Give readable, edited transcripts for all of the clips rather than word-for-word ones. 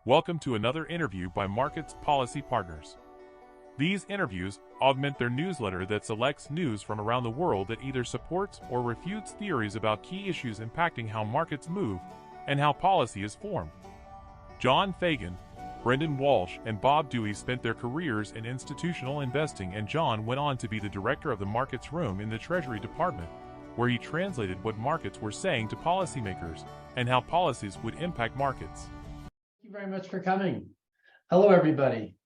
Welcome to another interview by Markets Policy Partners. These interviews augment their newsletter that selects news from around the world that either supports or refutes theories about key issues impacting how markets move and how policy is formed. John Fagan, Brendan Walsh, and Bob Dewey spent their careers in institutional investing, and John went on to be the director of the Markets Room in the Treasury Department, where he translated what markets were saying to policymakers and how policies would impact markets. Thank you very much for coming. Hello, everybody.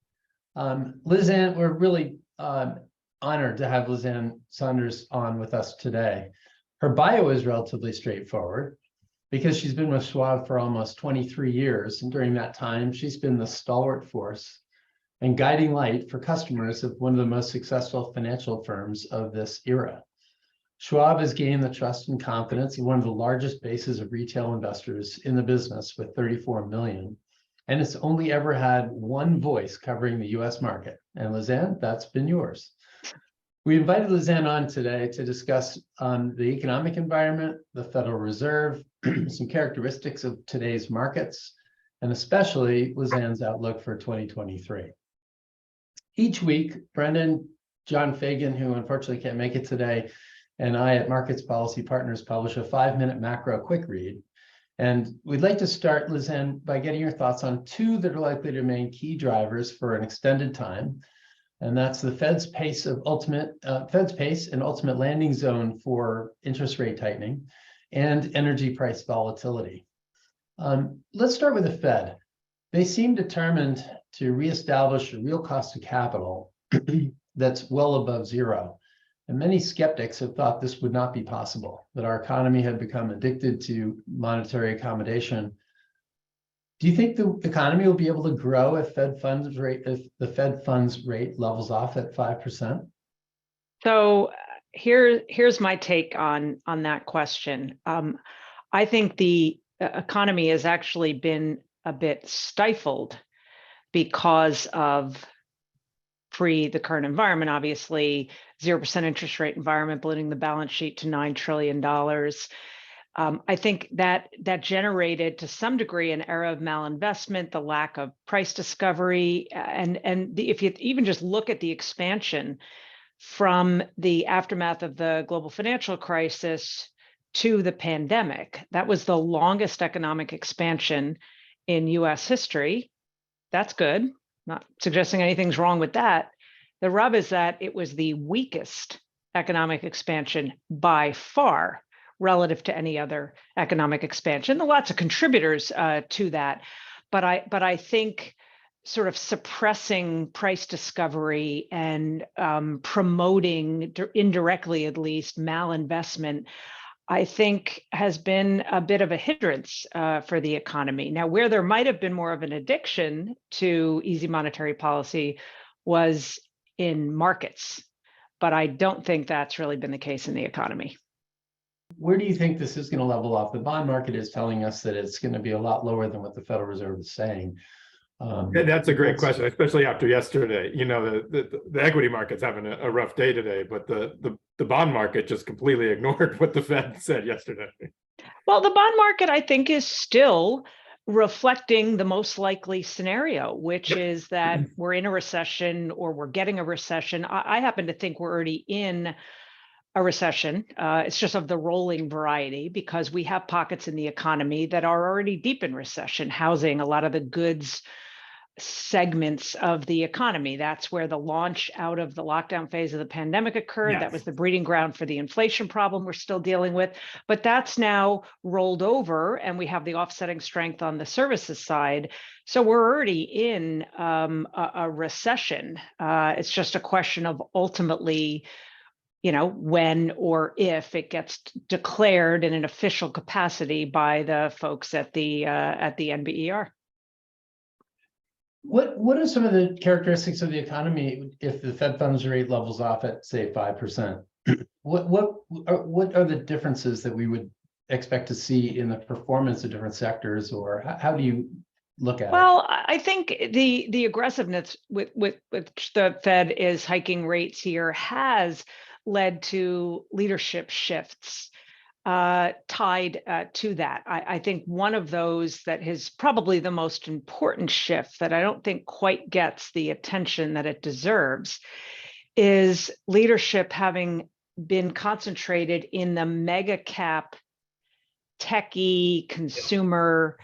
Liz Ann, we're really honored to have Liz Ann Sonders on with us today. Her bio is relatively straightforward because she's been with Schwab for almost 23 years. And during that time, she's been the stalwart force and guiding light for customers of one of the most successful financial firms of this era. Schwab has gained the trust and confidence of one of the largest bases of retail investors in the business with 34 million. And it's only ever had one voice covering the US market. And Liz Ann, that's been yours. We invited Liz Ann on today to discuss the economic environment, the Federal Reserve, some characteristics of today's markets, and especially Liz Ann's outlook for 2023. Each week, Brendan, John Fagan, who unfortunately can't make it today, and I at Markets Policy Partners publish a 5-minute macro quick read. And we'd like to start, Liz Ann, by getting your thoughts on two that are likely to remain key drivers for an extended time. And that's the Fed's pace and ultimate landing zone for interest rate tightening and energy price volatility. Let's start with the Fed. They seem determined to reestablish a real cost of capital that's well above zero. And many skeptics have thought this would not be possible, that our economy had become addicted to monetary accommodation. Do you think the economy will be able to grow if the Fed funds rate levels off at 5%? So here's my take on that question. I think the economy has actually been a bit stifled because of the current environment, obviously, 0% interest rate environment, bloating the balance sheet to $9 trillion. I think that generated to some degree an era of malinvestment, the lack of price discovery, if you even just look at the expansion from the aftermath of the global financial crisis to the pandemic, that was the longest economic expansion in US history. That's good. Not suggesting anything's wrong with that. The rub is that it was the weakest economic expansion by far relative to any other economic expansion. There are lots of contributors to that, but I think sort of suppressing price discovery and promoting indirectly, at least, malinvestment, I think has been a bit of a hindrance for the economy. Now, where there might have been more of an addiction to easy monetary policy was in markets, but I don't think that's really been the case in the economy. Where do you think this is going to level off? The bond market is telling us that it's going to be a lot lower than what the Federal Reserve is saying. That's a great question, especially after yesterday. You know, the equity market's having a rough day today, but the bond market just completely ignored what the Fed said yesterday. Well, the bond market, I think, is still reflecting the most likely scenario, which is that we're in a recession or we're getting a recession. I happen to think we're already in a recession. It's just of the rolling variety because we have pockets in the economy that are already deep in recession, housing a lot of the goods segments of the economy. That's where the launch out of the lockdown phase of the pandemic occurred. Yes. That was the breeding ground for the inflation problem we're still dealing with. But that's now rolled over, and we have the offsetting strength on the services side. So we're already in a recession. It's just a question of ultimately, when or if it gets declared in an official capacity by the folks at the NBER. What are some of the characteristics of the economy if the Fed funds rate levels off at, say, 5%? What are the differences that we would expect to see in the performance of different sectors, or how do you look at it? Well, I think the aggressiveness with which the Fed is hiking rates here has led to leadership shifts tied to that. I think one of those that is probably the most important shift that I don't think quite gets the attention that it deserves is leadership having been concentrated in the mega cap, techie, consumer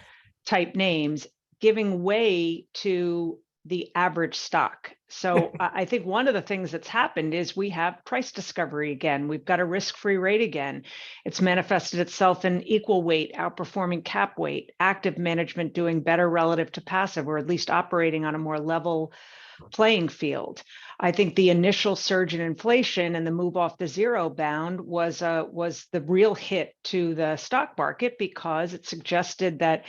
type names, giving way to the average stock. So I think one of the things that's happened is we have price discovery again. We've got a risk-free rate again. It's manifested itself in equal weight, outperforming cap weight, active management doing better relative to passive, or at least operating on a more level playing field. I think the initial surge in inflation and the move off the zero bound was the real hit to the stock market, because it suggested that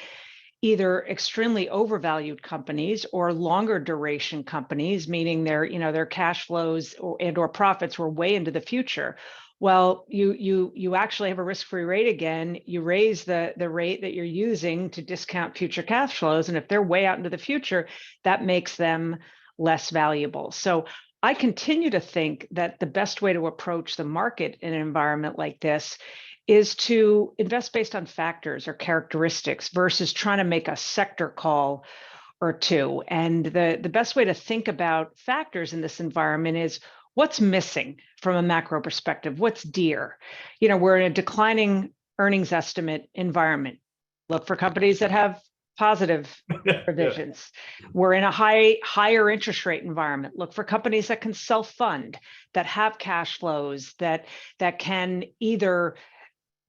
either extremely overvalued companies or longer duration companies, meaning their cash flows or profits were way into the future. Well, you actually have a risk-free rate again. You raise the rate that you're using to discount future cash flows, and if they're way out into the future, that makes them less valuable. So I continue to think that the best way to approach the market in an environment like this is to invest based on factors or characteristics versus trying to make a sector call or two. And the best way to think about factors in this environment is what's missing from a macro perspective, what's dear. We're in a declining earnings estimate environment. Look for companies that have positive provisions. We're in a higher interest rate environment. Look for companies that can self-fund, that have cash flows, that can either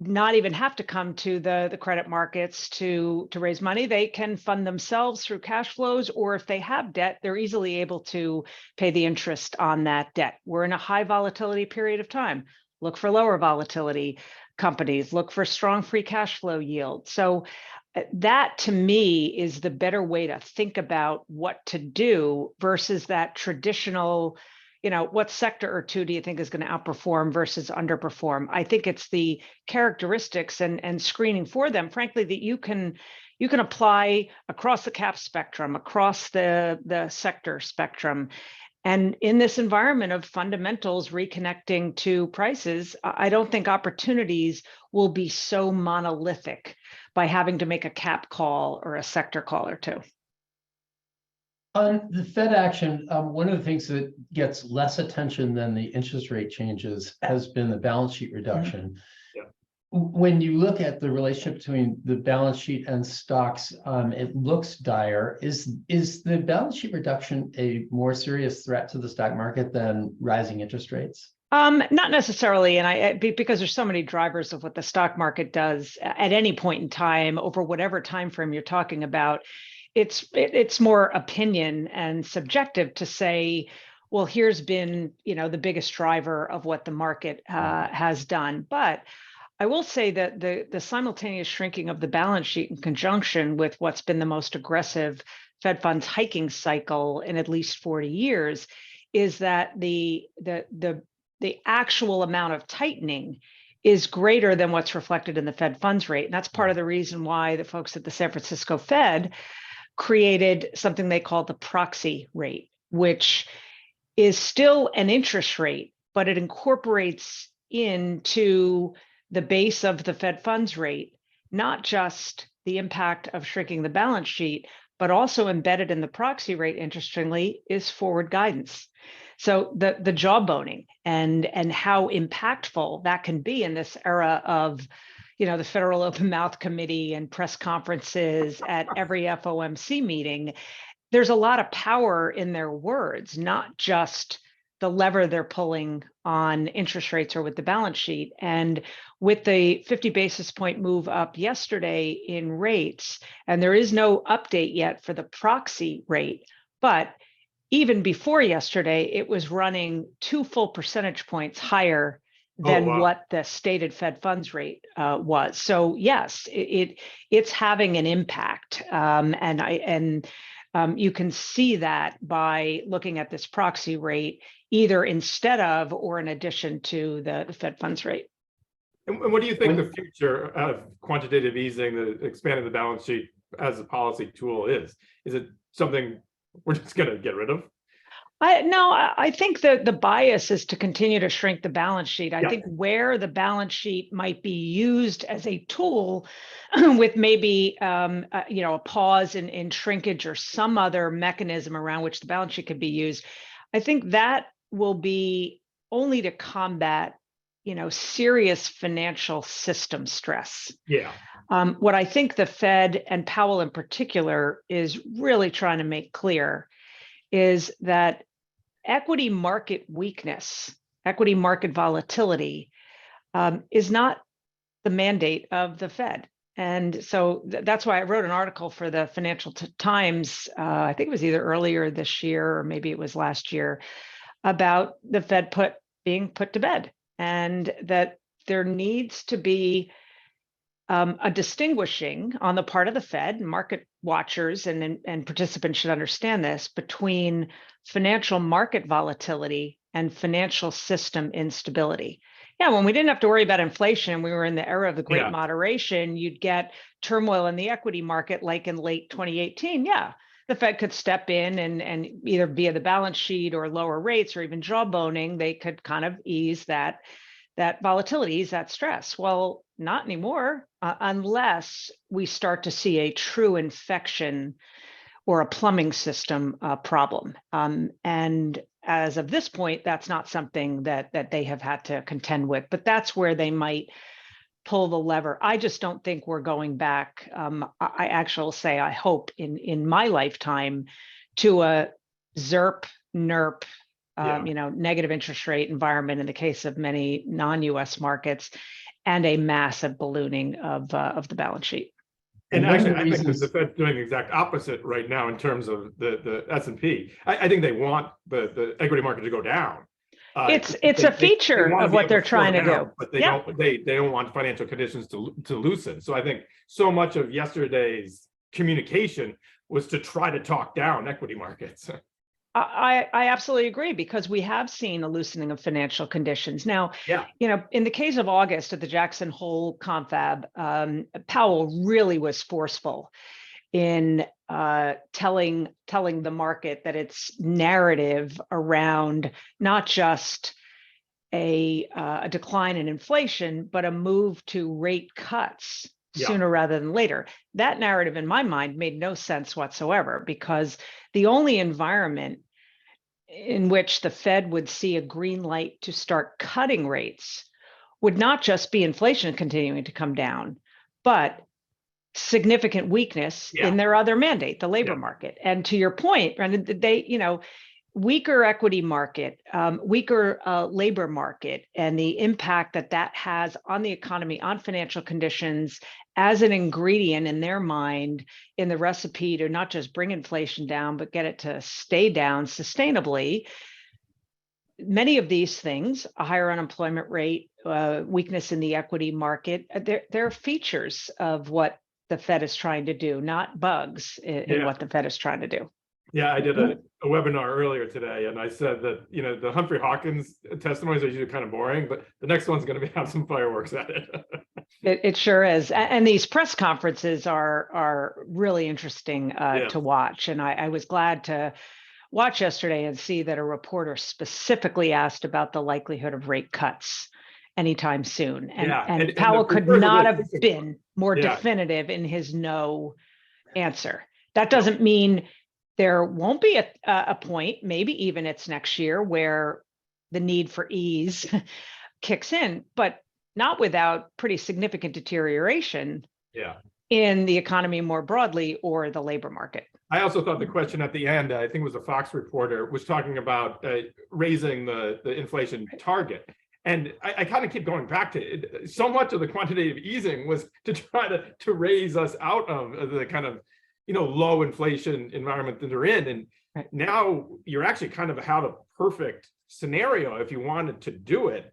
not even have to come to the credit markets to raise money. They can fund themselves through cash flows, or if they have debt, they're easily able to pay the interest on that debt. We're in a high volatility period of time. Look for lower volatility companies. Look for strong free cash flow yield. So that, to me, is the better way to think about what to do versus that traditional, what sector or two do you think is going to outperform versus underperform? I think it's the characteristics and screening for them, frankly, that you can apply across the cap spectrum, across the sector spectrum. And in this environment of fundamentals reconnecting to prices, I don't think opportunities will be so monolithic by having to make a cap call or a sector call or two. On the Fed action, one of the things that gets less attention than the interest rate changes has been the balance sheet reduction. Yeah. When you look at the relationship between the balance sheet and stocks, it looks dire. Is the balance sheet reduction a more serious threat to the stock market than rising interest rates? Not necessarily, and because there's so many drivers of what the stock market does at any point in time over whatever time frame you're talking about. It's more opinion and subjective to say, well, here's been the biggest driver of what the market has done. But I will say that the simultaneous shrinking of the balance sheet in conjunction with what's been the most aggressive Fed funds hiking cycle in at least 40 years is that the actual amount of tightening is greater than what's reflected in the Fed funds rate. And that's part of the reason why the folks at the San Francisco Fed created something they call the Proxy Rate, which is still an interest rate, but it incorporates into the base of the Fed funds rate, not just the impact of shrinking the balance sheet, but also embedded in the Proxy Rate, interestingly, is forward guidance. So the jawboning and how impactful that can be in this era of, the Federal Open Mouth Committee and press conferences at every FOMC meeting, there's a lot of power in their words, not just the lever they're pulling on interest rates or with the balance sheet. And with the 50 basis point move up yesterday in rates, and there is no update yet for the proxy rate, but even before yesterday, it was running 2 full percentage points higher than what the stated Fed funds rate was. So yes, it's having an impact, and you can see that by looking at this proxy rate, either instead of or in addition to the Fed funds rate. And what do you think the future of quantitative easing, the expanding the balance sheet as a policy tool is? Is it something we're just going to get rid of? I think that the bias is to continue to shrink the balance sheet. I think where the balance sheet might be used as a tool with maybe a pause in shrinkage or some other mechanism around which the balance sheet could be used, I think that will be only to combat serious financial system stress. Yeah. What I think the Fed and Powell in particular is really trying to make clear is that equity market weakness, equity market volatility is not the mandate of the Fed. And so that's why I wrote an article for the Financial Times, I think it was either earlier this year or maybe it was last year, about the Fed being put to bed, and that there needs to be a distinguishing on the part of the Fed, market watchers and participants should understand this, between financial market volatility and financial system instability. Yeah, when we didn't have to worry about inflation, we were in the era of the Great Moderation, you'd get turmoil in the equity market like in late 2018. Yeah, the Fed could step in and either via the balance sheet or lower rates or even jawboning, they could kind of ease that volatility, ease that stress. Well, not anymore, unless we start to see a true infection or a plumbing system problem. And as of this point, that's not something that they have had to contend with, but that's where they might pull the lever. I just don't think we're going back. I actually will say, I hope in my lifetime, to a ZIRP, NIRP, negative interest rate environment in the case of many non-US markets, and a massive ballooning of the balance sheet. And actually, I think the Fed's doing the exact opposite right now in terms of the S&P. I think they want the equity market to go down. It's a feature of what they're trying to do. But they don't want financial conditions to loosen. So I think so much of yesterday's communication was to try to talk down equity markets. I absolutely agree, because we have seen a loosening of financial conditions. Now, in the case of August at the Jackson Hole confab, Powell really was forceful in telling the market that its narrative around not just a decline in inflation, but a move to rate cuts sooner rather than later. That narrative, in my mind, made no sense whatsoever, because the only environment in which the Fed would see a green light to start cutting rates would not just be inflation continuing to come down, but significant weakness in their other mandate, the labor market. And to your point, Brendan, they, weaker equity market, weaker labor market, and the impact that has on the economy, on financial conditions, as an ingredient in their mind in the recipe to not just bring inflation down, but get it to stay down sustainably. Many of these things, a higher unemployment rate, weakness in the equity market, they're features of what the Fed is trying to do, not bugs in what the Fed is trying to do. Yeah, I did a webinar earlier today, and I said that the Humphrey Hawkins testimonies are usually kind of boring, but the next one's going to have some fireworks at it. It sure is, and these press conferences are really interesting to watch. And I was glad to watch yesterday and see that a reporter specifically asked about the likelihood of rate cuts anytime soon, and Powell could not have been more definitive in his no answer. That doesn't mean there won't be a point, maybe even it's next year, where the need for ease kicks in, but not without pretty significant deterioration in the economy more broadly or the labor market. I also thought the question at the end, I think it was a Fox reporter, was talking about raising the inflation target. And I kind of keep going back to it. So much of the quantitative easing was to try to raise us out of the kind of low inflation environment that they're in. And now you're actually kind of had a perfect scenario if you wanted to do it,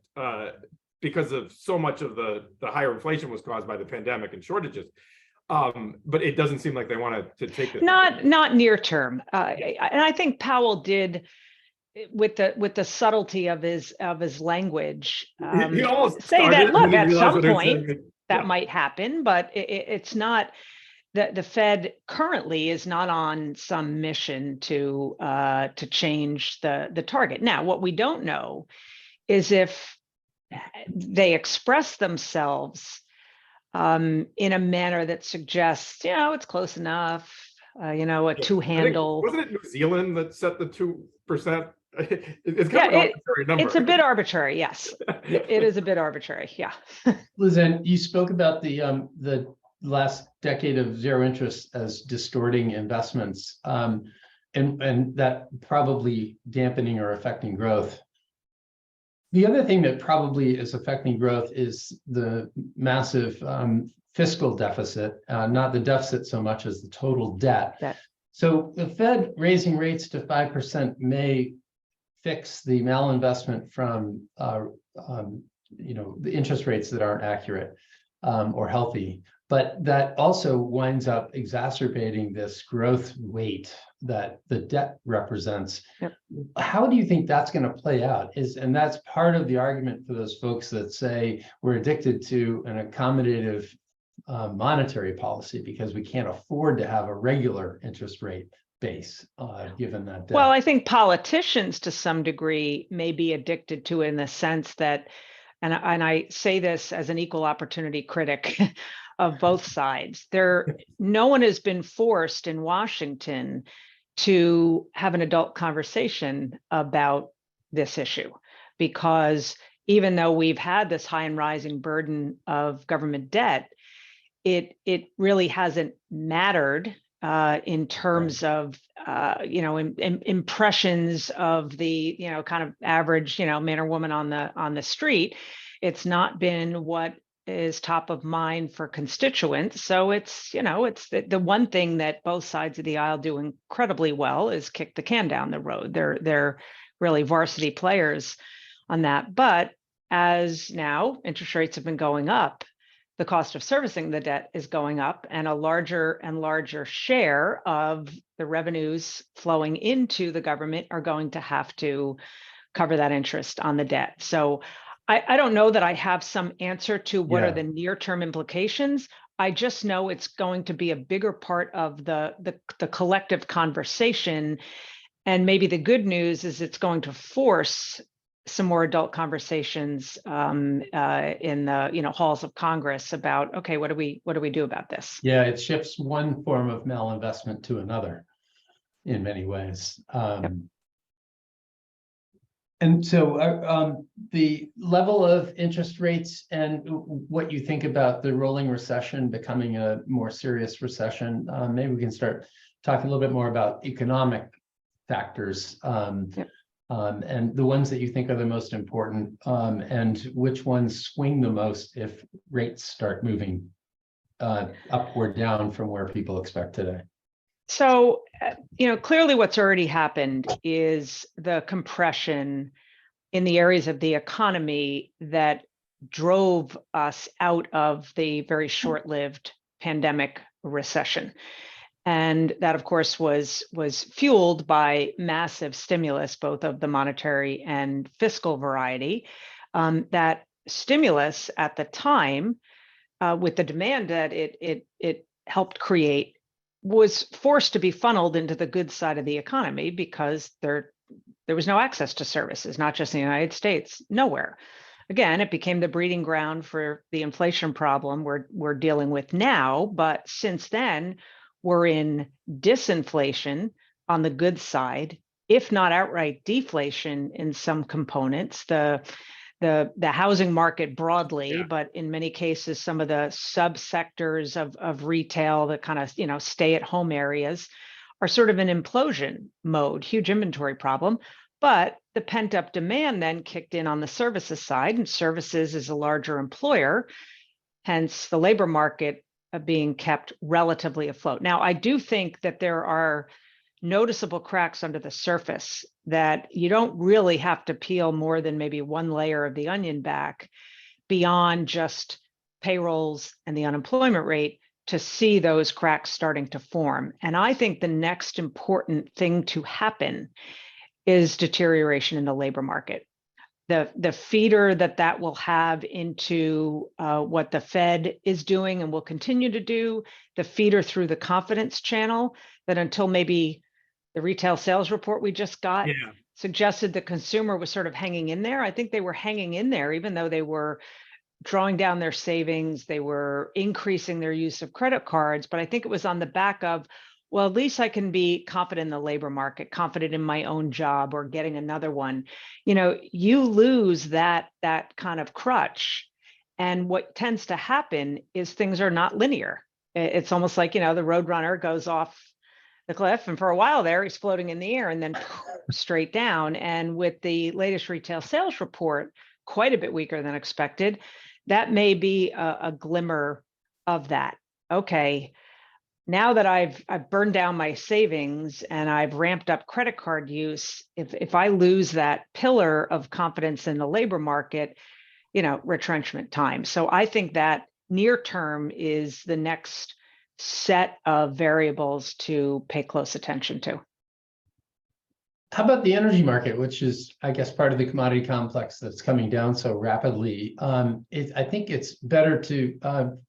because of so much of the higher inflation was caused by the pandemic and shortages. But it doesn't seem like they wanted to take it. Not near term. And I think Powell did, with the subtlety of his language, he almost say that, look, at some point that might happen, but it's not. the Fed currently is not on some mission to change the target. Now, what we don't know is if they express themselves in a manner that suggests, it's close enough, a two-handle. Wasn't it New Zealand that set the 2%? It's Yeah, kind of an arbitrary number. It's a bit arbitrary, yes. It is a bit arbitrary, yeah. Lizanne, you spoke about the last decade of zero interest as distorting investments, and that probably dampening or affecting growth. The other thing that probably is affecting growth is the massive fiscal deficit, not the deficit so much as the total debt. So the Fed raising rates to 5% may fix the malinvestment from the interest rates that aren't accurate or healthy, but that also winds up exacerbating this growth weight that the debt represents. Yep. How do you think that's going to play out? And that's part of the argument for those folks that say we're addicted to an accommodative monetary policy because we can't afford to have a regular interest rate base given that debt. Well, I think politicians to some degree may be addicted to it in the sense that, and I say this as an equal opportunity critic of both sides, no one has been forced in Washington to have an adult conversation about this issue, because even though we've had this high and rising burden of government debt, it really hasn't mattered in terms of impressions of the kind of average man or woman on the street. It's not been what is top of mind for constituents. So it's the one thing that both sides of the aisle do incredibly well is kick the can down the road. They're really varsity players on that. But as now interest rates have been going up, the cost of servicing the debt is going up, and a larger and larger share of the revenues flowing into the government are going to have to cover that interest on the debt. So I don't know that I have some answer to what are the near-term implications. I just know it's going to be a bigger part of the collective conversation. And maybe the good news is it's going to force some more adult conversations in the halls of Congress about, okay, what do we do about this? Yeah, it shifts one form of malinvestment to another in many ways. Yep. And so the level of interest rates and what you think about the rolling recession becoming a more serious recession, maybe we can start talking a little bit more about economic factors. Yep. And the ones that you think are the most important, and which ones swing the most if rates start moving up or down from where people expect today. So, clearly what's already happened is the compression in the areas of the economy that drove us out of the very short-lived pandemic recession. And that, of course, was fueled by massive stimulus, both of the monetary and fiscal variety. That stimulus at the time, with the demand that it helped create, was forced to be funneled into the good side of the economy because there was no access to services, not just in the United States, nowhere. Again, it became the breeding ground for the inflation problem we're dealing with now. But since then, we're in disinflation on the good side, if not outright deflation in some components. The housing market broadly, but in many cases, some of the subsectors of retail, the kind of stay-at-home areas, are sort of an implosion mode, huge inventory problem. But the pent-up demand then kicked in on the services side, and services is a larger employer, hence the labor market being kept relatively afloat. Now, I do think that there are noticeable cracks under the surface that you don't really have to peel more than maybe one layer of the onion back beyond just payrolls and the unemployment rate to see those cracks starting to form. And I think the next important thing to happen is deterioration in the labor market. the feeder that will have into what the Fed is doing and will continue to do, the feeder through the confidence channel, that until maybe the retail sales report we just got suggested the consumer was sort of hanging in there. I think they were hanging in there, even though they were drawing down their savings, they were increasing their use of credit cards. But I think it was on the back of, well, at least I can be confident in the labor market, confident in my own job or getting another one. You know, you lose that kind of crutch. And what tends to happen is things are not linear. It's almost like, you know, the Roadrunner goes off the cliff, and for a while there, he's floating in the air and then straight down. And with the latest retail sales report, quite a bit weaker than expected, that may be a glimmer of that. Okay, now that I've burned down my savings and I've ramped up credit card use, if I lose that pillar of confidence in the labor market, you know, retrenchment time. So I think that near term is the next set of variables to pay close attention to. How about the energy market, which is, I guess, part of the commodity complex that's coming down so rapidly? I think it's better to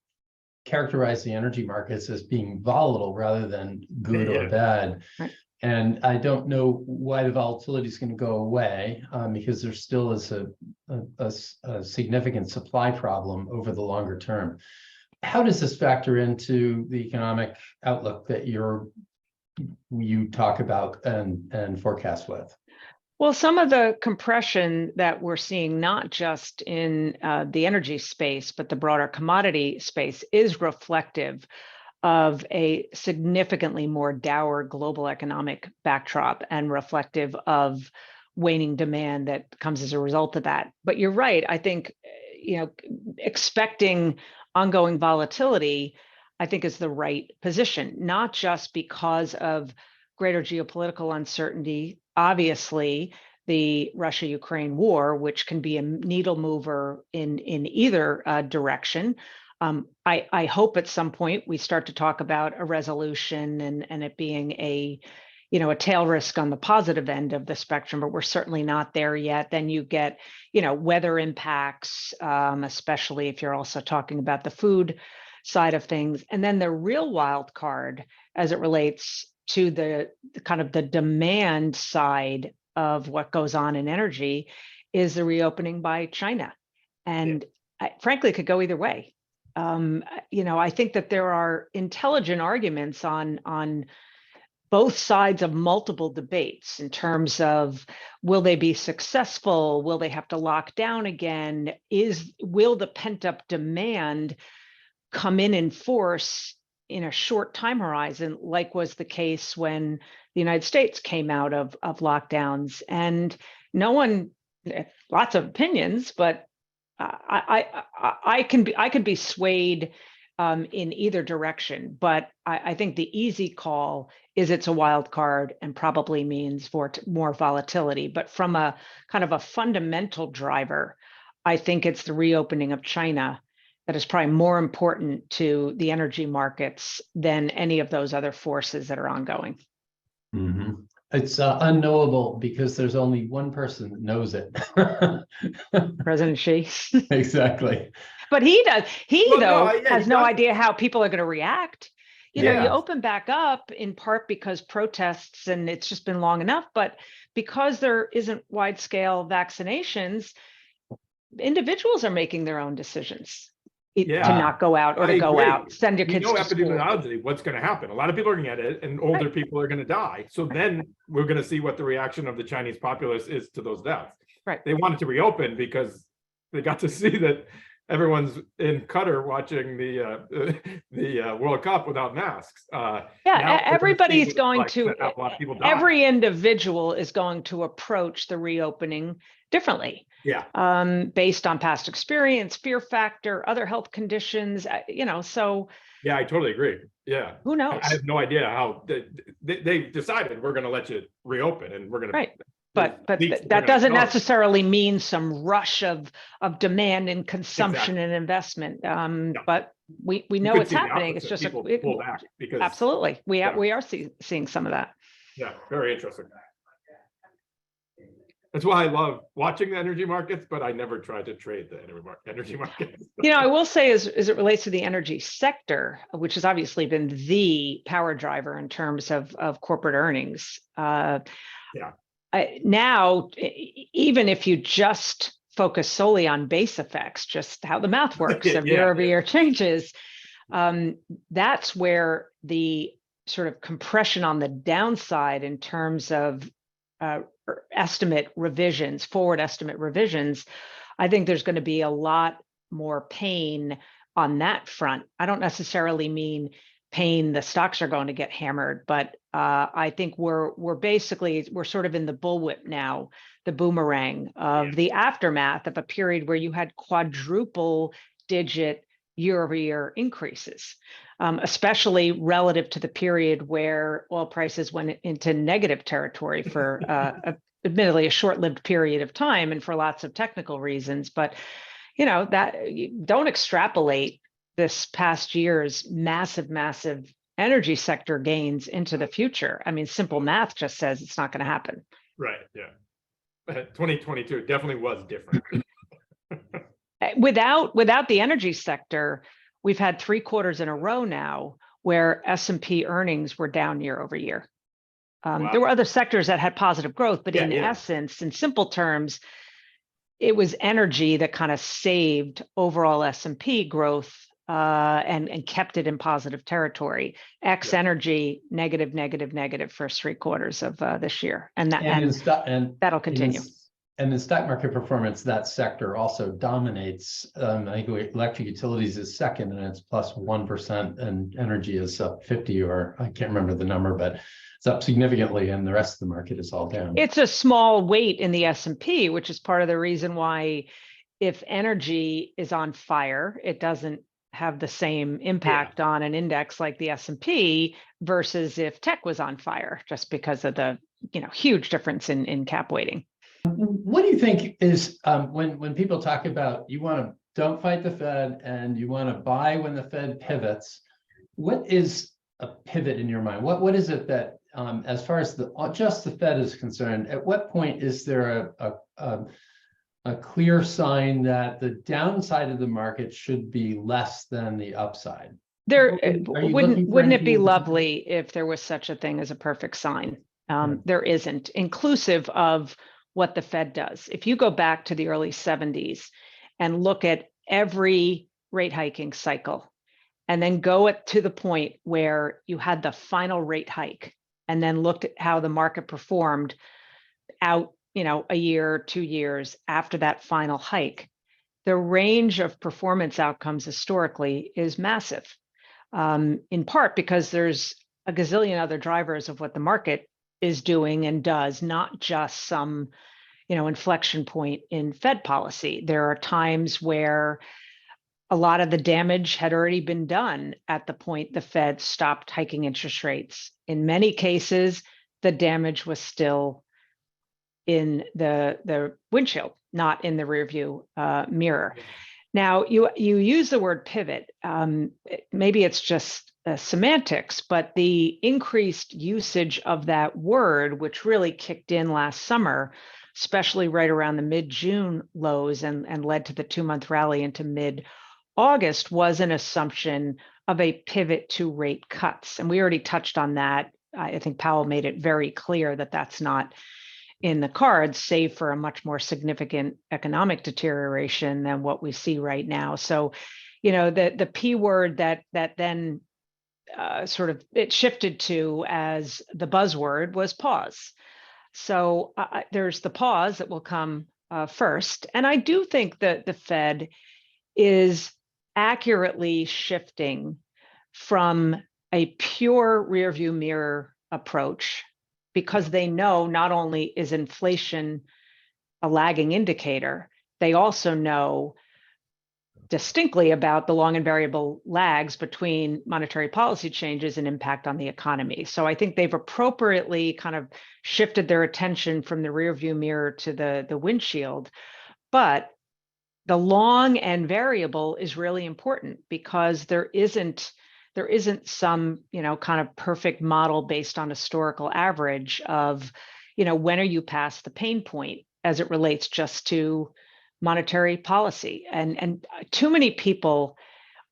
characterize the energy markets as being volatile rather than good or bad. Right. And I don't know why the volatility is going to go away, because there still is a significant supply problem over the longer term. How does this factor into the economic outlook that you talk about and forecast with? Well, some of the compression that we're seeing, not just in the energy space, but the broader commodity space, is reflective of a significantly more dour global economic backdrop and reflective of waning demand that comes as a result of that. But you're right. I think, you know, expecting ongoing volatility, I think, is the right position, not just because of greater geopolitical uncertainty. Obviously, the Russia-Ukraine war, which can be a needle mover in either direction. I hope at some point we start to talk about a resolution and it being a tail risk on the positive end of the spectrum, but we're certainly not there yet. Then you get, you know, weather impacts, especially if you're also talking about the food side of things. And then the real wild card as it relates to the kind of the demand side of what goes on in energy is the reopening by China. And frankly, it could go either way. You know, I think that there are intelligent arguments on both sides of multiple debates in terms of, will they be successful? Will they have to lock down again? Will the pent-up demand come in force in a short time horizon, like was the case when the United States came out of lockdowns? And no one, lots of opinions, but I could be swayed in either direction. But I think the easy call is it's a wild card and probably means for more volatility. But from a kind of a fundamental driver, I think it's the reopening of China that is probably more important to the energy markets than any of those other forces that are ongoing. Mm-hmm. It's unknowable because there's only one person that knows it. President Xi. Exactly. But he does. Has no idea how people are going to react. You know, you open back up in part because protests, and it's just been long enough, but because there isn't wide-scale vaccinations, individuals are making their own decisions. To not go out or to go out, send your kids to school. Epidemiologically, what's going to happen? A lot of people are going to get it, and older people are going to die. So then we're going to see what the reaction of the Chinese populace is to those deaths. Right. They wanted to reopen because they got to see that everyone's in Qatar watching the World Cup without masks. Everybody's going to. Every individual is going to approach the reopening differently. Based on past experience, fear factor, other health conditions, you know, so. Yeah, I totally agree. Yeah. Who knows? I have no idea how they decided we're going to let you reopen and we're going to. Right. But that doesn't necessarily mean some rush of demand and consumption and investment. But we know it's happening. It's just people pull back because absolutely we are seeing some of that. Yeah, very interesting. That's why I love watching the energy markets, but I never try to trade the energy markets. I will say as it relates to the energy sector, which has obviously been the power driver in terms of corporate earnings. Now, even if you just focus solely on base effects, just how the math works of year-over-year changes, that's where the sort of compression on the downside in terms of forward estimate revisions, I think there's going to be a lot more pain on that front. I don't necessarily mean pain the stocks are going to get hammered, but I think we're sort of in the bullwhip now, the boomerang of the aftermath of a period where you had quadruple digit year-over-year increases, especially relative to the period where oil prices went into negative territory for admittedly a short-lived period of time and for lots of technical reasons. But that don't extrapolate this past year's massive energy sector gains into the future. I mean, simple math just says it's not going to happen. Right. Yeah. 2022 definitely was different. Without the energy sector, we've had 3 quarters in a row now where S&P earnings were down year-over-year. There were other sectors that had positive growth, but in essence, in simple terms, it was energy that kind of saved overall S&P growth and kept it in positive territory. Energy negative first 3 quarters of this year, and that'll continue. And the stock market performance, that sector also dominates. I think electric utilities is second, and it's plus 1%, and energy is up 50, or I can't remember the number, but it's up significantly, and the rest of the market is all down. It's a small weight in the S&P, which is part of the reason why if energy is on fire, it doesn't have the same impact on an index like the S&P versus if tech was on fire, just because of the huge difference in cap weighting. What do you think is when people talk about don't fight the Fed and you want to buy when the Fed pivots? What is a pivot in your mind? What is it that as far as just the Fed is concerned, at what point is there a clear sign that the downside of the market should be less than the upside? Wouldn't it be lovely if there was such a thing as a perfect sign? There isn't, inclusive of what the Fed does. If you go back to the early 70s and look at every rate hiking cycle, and then go to the point where you had the final rate hike, and then looked at how the market performed out, a year, 2 years after that final hike, the range of performance outcomes historically is massive, in part because there's a gazillion other drivers of what the market is doing and does, not just some, inflection point in Fed policy. There are times where a lot of the damage had already been done at the point the Fed stopped hiking interest rates. In many cases, the damage was still in the windshield, not in the rearview mirror. Now, you use the word pivot. Maybe it's just semantics, but the increased usage of that word, which really kicked in last summer, especially right around the mid-June lows and led to the 2-month rally into mid-August, was an assumption of a pivot to rate cuts. And we already touched on that. I think Powell made it very clear that that's not in the cards, save for a much more significant economic deterioration than what we see right now. So, the P word that then sort of it shifted to as the buzzword was pause. So there's the pause that will come first. And I do think that the Fed is accurately shifting from a pure rearview mirror approach, because they know not only is inflation a lagging indicator, they also know distinctly about the long and variable lags between monetary policy changes and impact on the economy. So I think they've appropriately kind of shifted their attention from the rearview mirror to the windshield. But the long and variable is really important, because there isn't some, kind of perfect model based on historical average of, when are you past the pain point? as it relates just to monetary policy. And too many people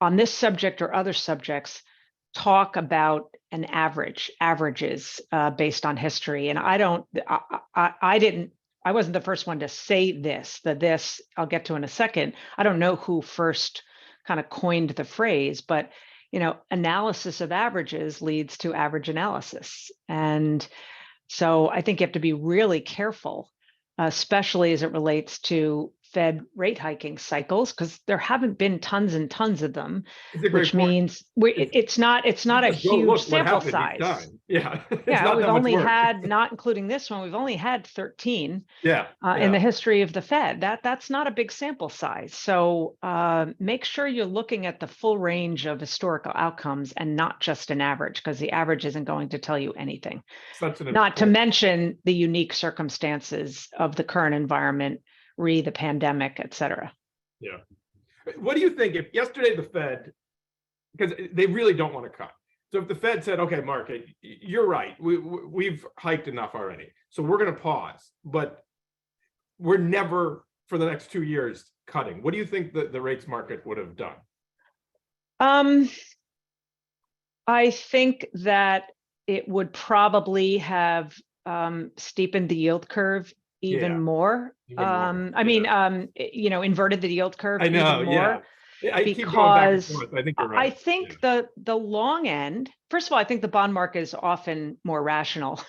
on this subject or other subjects talk about an averages based on history. And I wasn't the first one to say this, I'll get to in a second. I don't know who first kind of coined the phrase, but analysis of averages leads to average analysis. And so I think you have to be really careful, especially as it relates to Fed rate hiking cycles, because there haven't been tons and tons of them, which means it's not a huge sample size. Yeah, yeah, we've only had, not including this one, we've only had 13 in the history of the Fed. That's not a big sample size. So make sure you're looking at the full range of historical outcomes and not just an average, because the average isn't going to tell you anything. Not to mention the unique circumstances of the current environment, the pandemic, et cetera. Yeah. What do you think if yesterday the Fed, because they really don't want to cut. So if the Fed said, okay, Mark, you're right, we've hiked enough already, so we're going to pause, but we're never for the next 2 years cutting. What do you think the rates market would have done? I think that it would probably have steepened the yield curve even more. Inverted the yield curve even more. I because keep going back and forth. I think you're right. I think the long end, first of all, I think the bond market is often more rational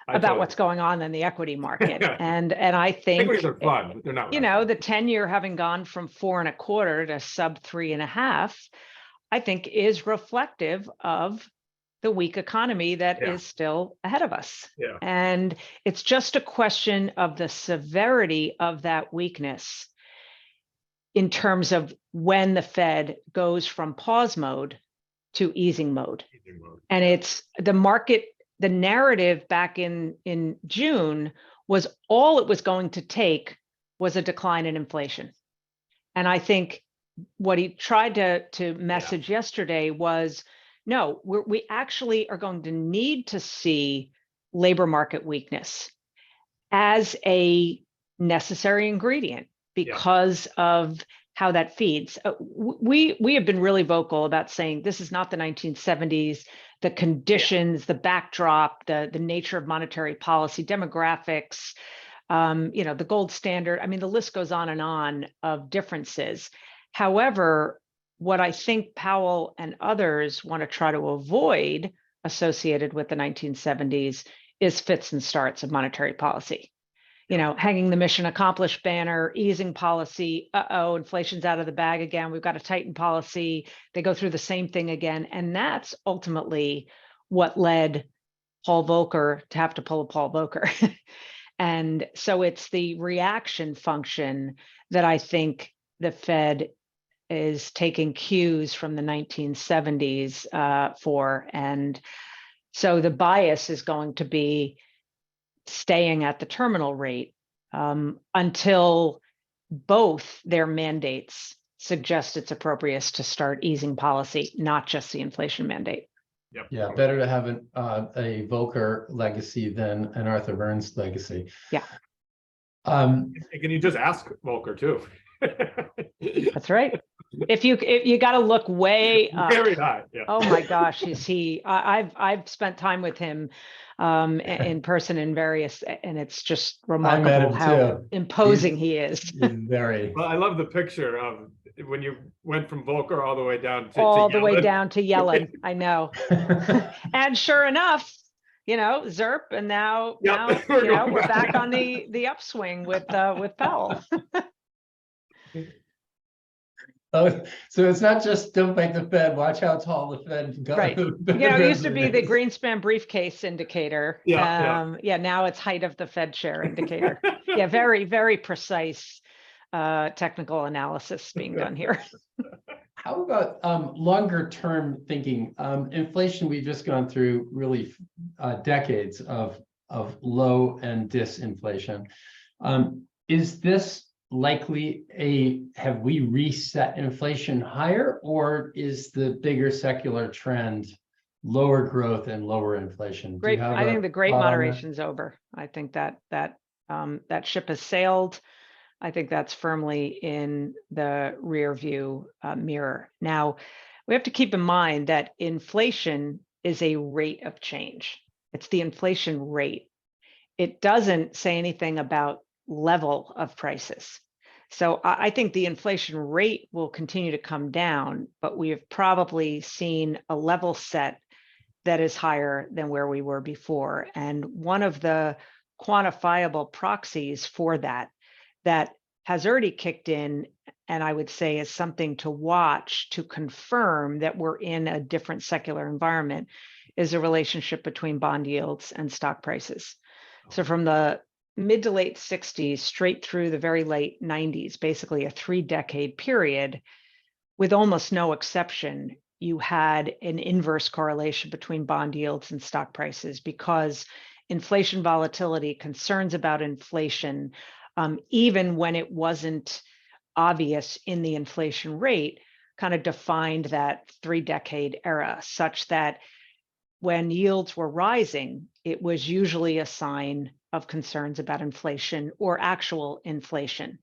about what's going on than the equity market. and I think equities are fun, but they're not the 10-year having gone from 4.25 to sub 3.5, I think is reflective of the weak economy that is still ahead of us. And it's just a question of the severity of that weakness in terms of when the Fed goes from pause mode to easing mode. And it's the market, the narrative back in June was all it was going to take was a decline in inflation. And I think what he tried to message yesterday was, no, we actually are going to need to see labor market weakness as a necessary ingredient because of how that feeds. We have been really vocal about saying this is not the 1970s, the conditions, the backdrop, the nature of monetary policy, demographics, the gold standard. I mean, the list goes on and on of differences. However, what I think Powell and others want to try to avoid associated with the 1970s is fits and starts of monetary policy. Hanging the mission accomplished banner, easing policy, inflation's out of the bag again, we've got to tighten policy. They go through the same thing again. And that's ultimately what led Paul Volker to have to pull a Paul Volker. And so it's the reaction function that I think the Fed is taking cues from the 1970s for. And so the bias is going to be staying at the terminal rate until both their mandates suggest it's appropriate to start easing policy, not just the inflation mandate. Yeah, better to have a Volcker legacy than an Arthur Burns legacy. Yeah. Can you just ask Volcker too? That's right. If you got to look way up. Very high. Yeah. Oh my gosh, I've spent time with him in person in various, and it's just remarkable how imposing he is. He's very. Well, I love the picture of when you went from Volcker all the way down to way down to Yellen. I know. And sure enough, ZIRP, and now we're back on the upswing with Powell. Oh, so it's not just don't fight the Fed, watch how tall the Fed goes. Right. It used to be the Greenspan briefcase indicator. Now it's height of the Fed chair indicator. Very, very precise technical analysis being done here. How about longer term thinking? Inflation, we've just gone through really decades of low and disinflation. Is this likely have we reset inflation higher, or is the bigger secular trend lower growth and lower inflation? I think the great moderation's over. I think that That ship has sailed. I think that's firmly in the rear view mirror. Now, we have to keep in mind that inflation is a rate of change. It's the inflation rate. It doesn't say anything about level of prices. So I think the inflation rate will continue to come down, but we have probably seen a level set that is higher than where we were before. And one of the quantifiable proxies for that has already kicked in, and I would say is something to watch to confirm that we're in a different secular environment, is a relationship between bond yields and stock prices. So from the mid to late 60s straight through the very late 90s, basically a 3-decade period, with almost no exception, you had an inverse correlation between bond yields and stock prices, because inflation volatility, concerns about inflation, even when it wasn't obvious in the inflation rate, kind of defined that 3-decade era, such that when yields were rising, it was usually a sign of concerns about inflation or actual inflation,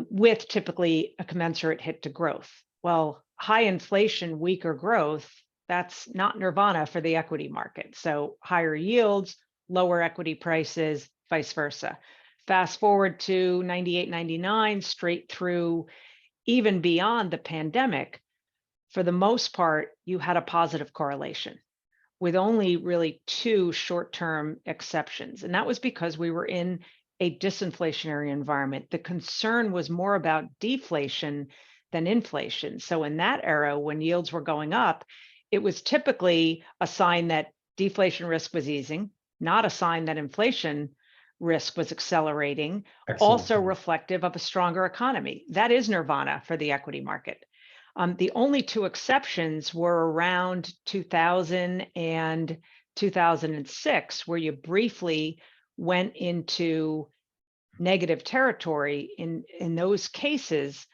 with typically a commensurate hit to growth. Well, high inflation, weaker growth, that's not nirvana for the equity market. So higher yields, lower equity prices, vice versa. Fast forward to 98, 99, straight through, even beyond the pandemic, for the most part, you had a positive correlation, with only really 2 short-term exceptions. And that was because we were in a disinflationary environment. The concern was more about deflation than inflation. So in that era, when yields were going up, it was typically a sign that deflation risk was easing, not a sign that inflation risk was accelerating. Excellent. Also reflective of a stronger economy. That is nirvana for the equity market. The only 2 exceptions were around 2000 and 2006, where you briefly went into negative territory. In those cases,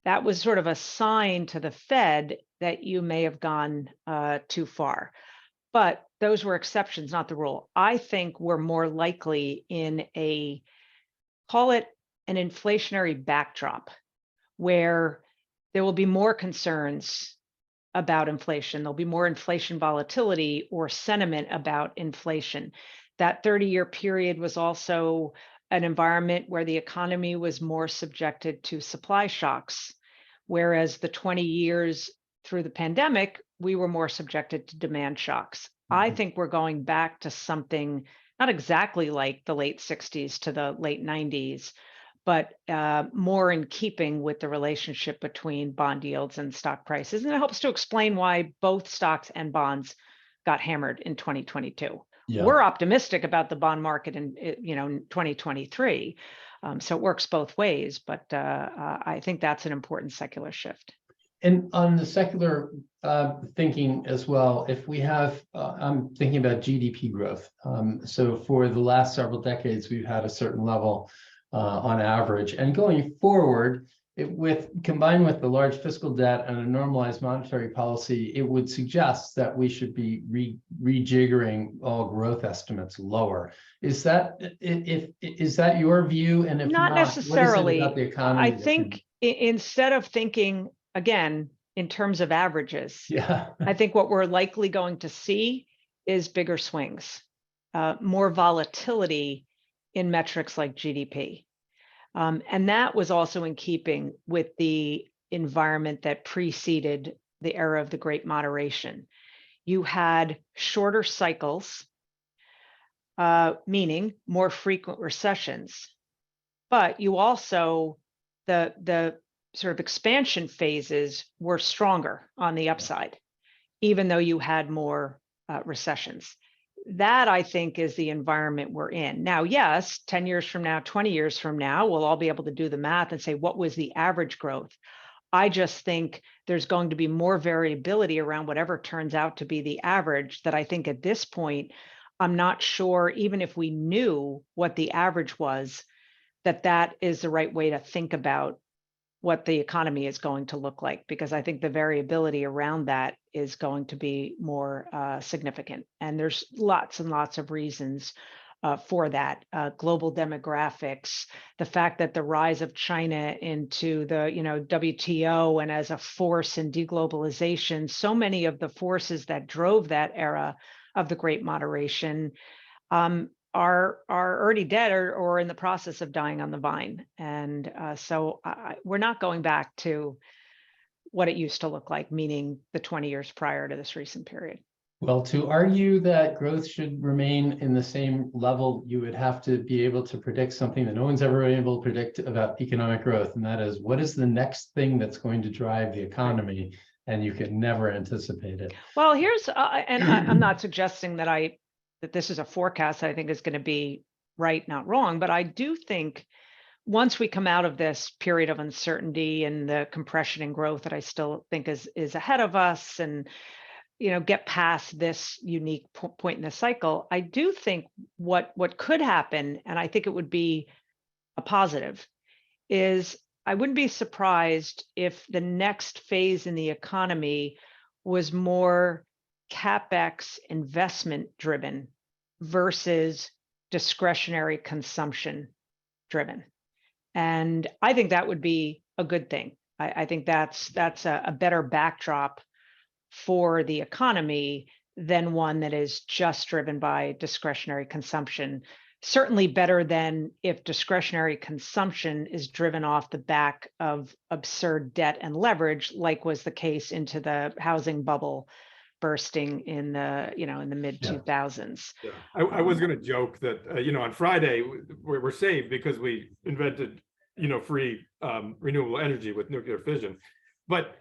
that was sort of a sign to the Fed that you may have gone too far. But those were exceptions, not the rule. I think we're more likely in a, call it an inflationary backdrop, where there will be more concerns about inflation. There'll be more inflation volatility or sentiment about inflation. That 30-year period was also an environment where the economy was more subjected to supply shocks, whereas the 20 years through the pandemic, we were more subjected to demand shocks. I think we're going back to something not exactly like the late 60s to the late 90s, but more in keeping with the relationship between bond yields and stock prices. And it helps to explain why both stocks and bonds got hammered in 2022. Yeah. We're optimistic about the bond market in 2023. So it works both ways, but I think that's an important secular shift. And on the secular thinking as well, if we have, I'm thinking about GDP growth. So for the last several decades, we've had a certain level on average, and going forward, combined with the large fiscal debt and a normalized monetary policy, it would suggest that we should be rejiggering all growth estimates lower. Is that your view? And if not necessarily, what is it about the economy? I think instead of thinking again in terms of averages, yeah, I think what we're likely going to see is bigger swings, more volatility in metrics like GDP. And that was also in keeping with the environment that preceded the era of the Great Moderation. You had shorter cycles, meaning more frequent recessions, but you also, the sort of expansion phases were stronger on the upside, even though you had more recessions. That, I think, is the environment we're in. Now, yes, 10 years from now, 20 years from now, we'll all be able to do the math and say, what was the average growth? I just think there's going to be more variability around whatever turns out to be the average, that I think at this point, I'm not sure, even if we knew what the average was, that is the right way to think about what the economy is going to look like, because I think the variability around that is going to be more significant. And there's lots and lots of reasons for that. Global demographics, the fact that the rise of China into the WTO and as a force in deglobalization, so many of the forces that drove that era of the Great Moderation are already dead or in the process of dying on the vine. And so we're not going back to what it used to look like, meaning the 20 years prior to this recent period. Well, to argue that growth should remain in the same level, you would have to be able to predict something that no one's ever been able to predict about economic growth. And that is, what is the next thing that's going to drive the economy? And you can never anticipate it. Well, here's, and I'm not suggesting that this is a forecast I think is going to be right, not wrong, but I do think once we come out of this period of uncertainty and the compression and growth that I still think is ahead of us, and get past this unique point in the cycle, I do think what could happen, and I think it would be a positive, is I wouldn't be surprised if the next phase in the economy was more capex investment driven versus discretionary consumption driven. And I think that would be a good thing. I think that's a better backdrop for the economy than one that is just driven by discretionary consumption. Certainly better than if discretionary consumption is driven off the back of absurd debt and leverage, like was the case into the housing bubble bursting in the mid 2000s. Yeah. I was going to joke that on Friday we're saved because we invented free renewable energy with nuclear fission, but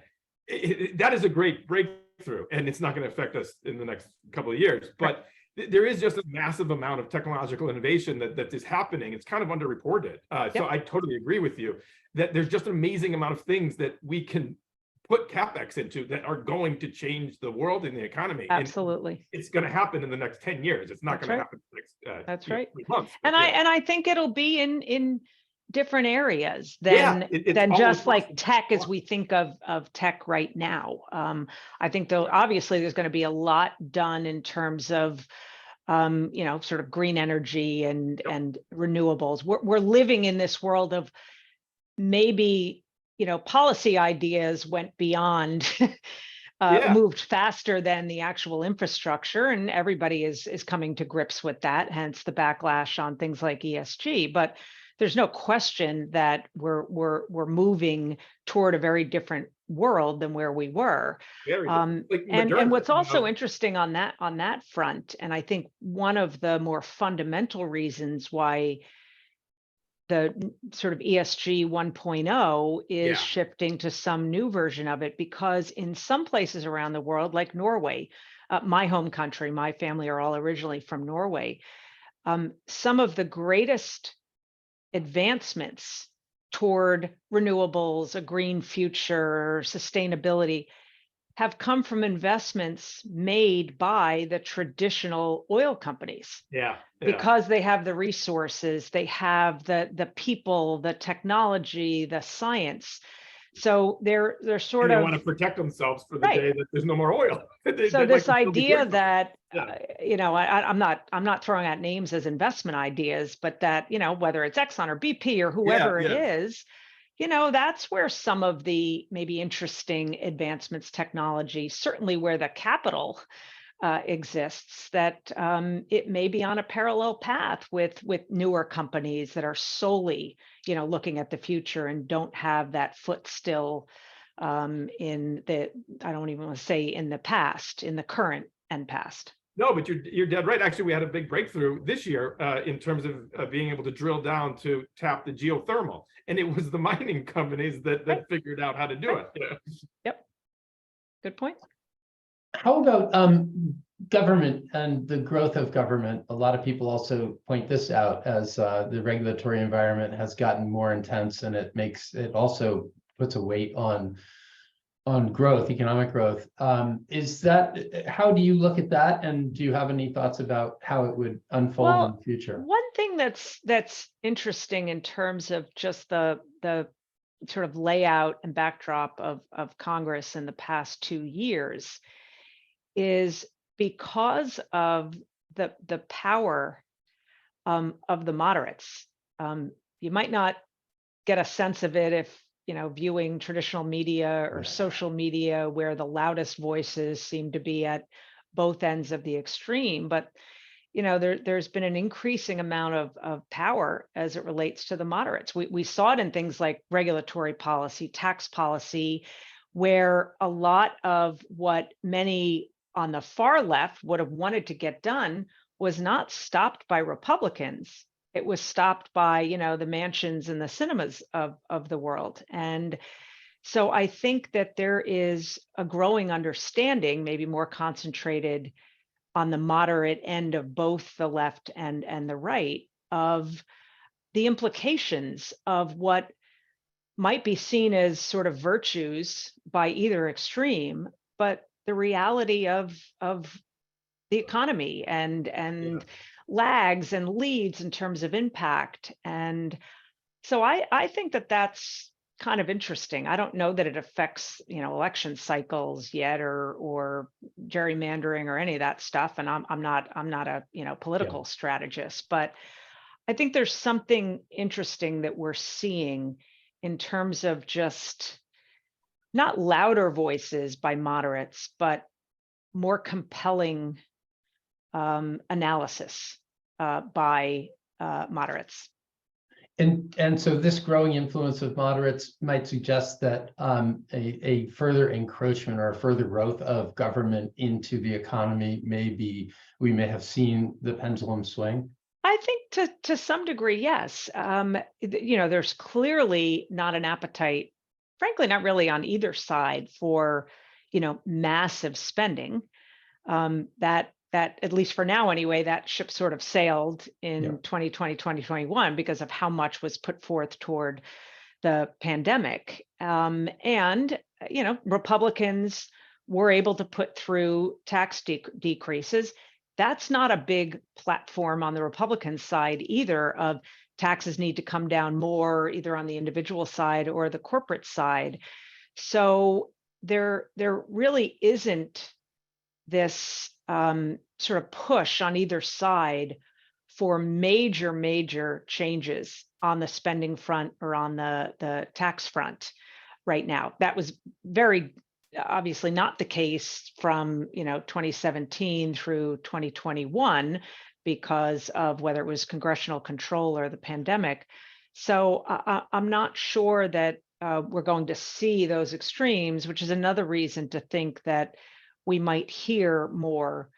that is a great breakthrough, and it's not going to affect us in the next couple of years. But there is just a massive amount of technological innovation that is happening. It's kind of underreported. So I totally agree with you that there's just an amazing amount of things that we can put capex into that are going to change the world and the economy. Absolutely. And it's going to happen in the next 10 years. It's not going to happen in the next That's right. 3 months. And I think it'll be in different areas than just like tech as we think of tech right now. I think though obviously there's going to be a lot done in terms of sort of green energy and renewables. We're living in this world of maybe policy ideas went beyond moved faster than the actual infrastructure, and everybody is coming to grips with that, hence the backlash on things like ESG. But there's no question that we're moving toward a very different world than where we were. And what's also interesting on that front, and I think one of the more fundamental reasons why the sort of ESG 1.0 is shifting to some new version of it, because in some places around the world, like Norway, my home country, my family are all originally from Norway, some of the greatest advancements toward renewables, a green future, sustainability have come from investments made by the traditional oil companies. Because they have the resources, they have the people, the technology, the science. So they're sort of, they want to protect themselves for the day that there's no more oil. So this idea that I'm not throwing out names as investment ideas, but that whether it's Exxon or BP or whoever it is, that's where some of the maybe interesting advancements, technology, certainly where the capital exists, that it may be on a parallel path with newer companies that are solely looking at the future and don't have that foot still in the, I don't even want to say in the past, in the current and past. No, but you're dead right. Actually, we had a big breakthrough this year in terms of being able to drill down to tap the geothermal, and it was the mining companies that figured out how to do it. Yep. Good point. How about government and the growth of government? A lot of people also point this out as the regulatory environment has gotten more intense, and it also puts a weight on growth, economic growth. How do you look at that? And do you have any thoughts about how it would unfold in the future? One thing that's interesting in terms of just the sort of layout and backdrop of Congress in the past 2 years is because of the power of the moderates. You might not get a sense of it if, viewing traditional media or social media, where the loudest voices seem to be at both ends of the extreme. But, there's been an increasing amount of power as it relates to the moderates. We saw it in things like regulatory policy, tax policy, where a lot of what many on the far left would have wanted to get done was not stopped by Republicans. It was stopped by, the Mansions and the cinemas of the world. And so I think that there is a growing understanding, maybe more concentrated on the moderate end of both the left and the right, of the implications of what might be seen as sort of virtues by either extreme, but the reality of the economy and lags and leads in terms of impact. And so I think that that's kind of interesting. I don't know that it affects, election cycles yet, or gerrymandering or any of that stuff. And I'm not a, political strategist, but I think there's something interesting that we're seeing in terms of just not louder voices by moderates, but more compelling analysis by moderates. And so this growing influence of moderates might suggest that a further encroachment or a further growth of government into the economy we may have seen the pendulum swing. I think to some degree, yes. There's clearly not an appetite, frankly, not really on either side, for massive spending. That at least for now anyway, that ship sort of sailed in 2020, 2021 because of how much was put forth toward the pandemic. And Republicans were able to put through tax decreases. That's not a big platform on the Republican side either, of taxes need to come down more, either on the individual side or the corporate side. So there really isn't this sort of push on either side for major changes on the spending front or on the tax front right now. That was very obviously not the case from 2017 through 2021 because of whether it was congressional control or the pandemic. So I'm not sure that we're going to see those extremes, which is another reason to think that we might hear more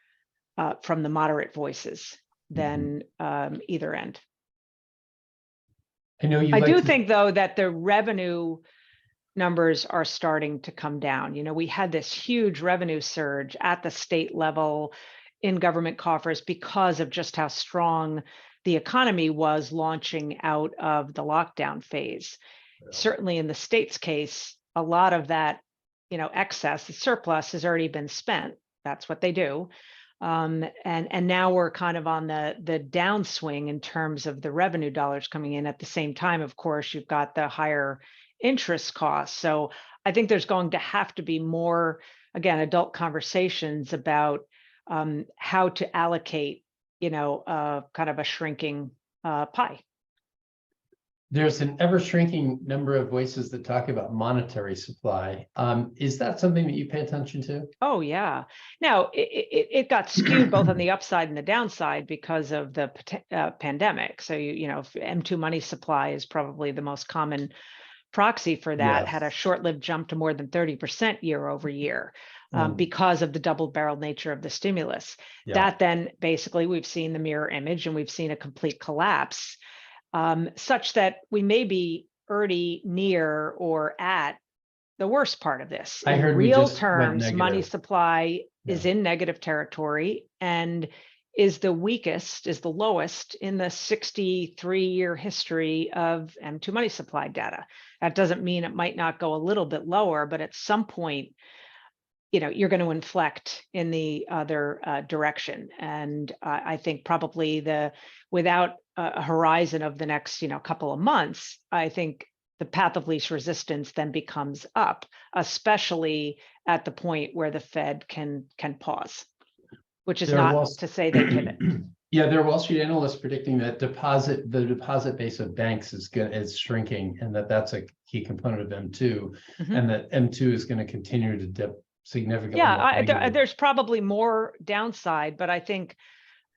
from the moderate voices than either end. I do think, though, that the revenue numbers are starting to come down. We had this huge revenue surge at the state level in government coffers because of just how strong the economy was launching out of the lockdown phase. Certainly in the state's case, a lot of that excess, the surplus, has already been spent. That's what they do. And now we're kind of on the downswing in terms of the revenue dollars coming in. At the same time, of course, you've got the higher interest costs. So I think there's going to have to be more, again, adult conversations about how to allocate, kind of a shrinking pie. There's an ever-shrinking number of voices that talk about monetary supply. Is that something that you pay attention to? Oh, yeah. Now, it got skewed both on the upside and the downside because of the pandemic. So, M2 money supply is probably the most common proxy for that, had a short-lived jump to more than 30% year over year because of the double-barreled nature of the stimulus. That then basically we've seen the mirror image and we've seen a complete collapse. Such that we may be already near or at the worst part of this. I heard in real terms, money supply is in negative territory and is the weakest, is the lowest in the 63-year history of M2 money supply data. That doesn't mean it might not go a little bit lower, but at some point, you're going to inflect in the other direction. And I think probably without a horizon of the next, couple of months, I think the path of least resistance then becomes up, especially at the point where the Fed can pause, which is not to say they pivot. Yeah, there are Wall Street analysts predicting that the deposit base of banks is shrinking, and that's a key component of M2, and that M2 is going to continue to dip significantly. Yeah, there's probably more downside, but I think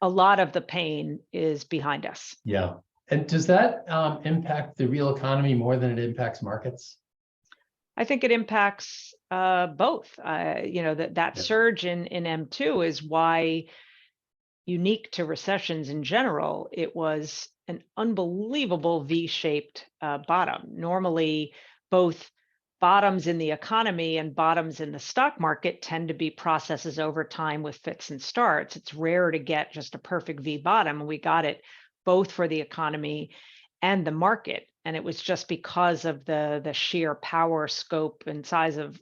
a lot of the pain is behind us. Yeah. And does that impact the real economy more than it impacts markets? I think it impacts both. That surge in M2 is why, unique to recessions in general, it was an unbelievable V-shaped bottom. Normally, both bottoms in the economy and bottoms in the stock market tend to be processes over time with fits and starts. It's rare to get just a perfect V bottom, and we got it both for the economy and the market. And it was just because of the sheer power, scope, and size of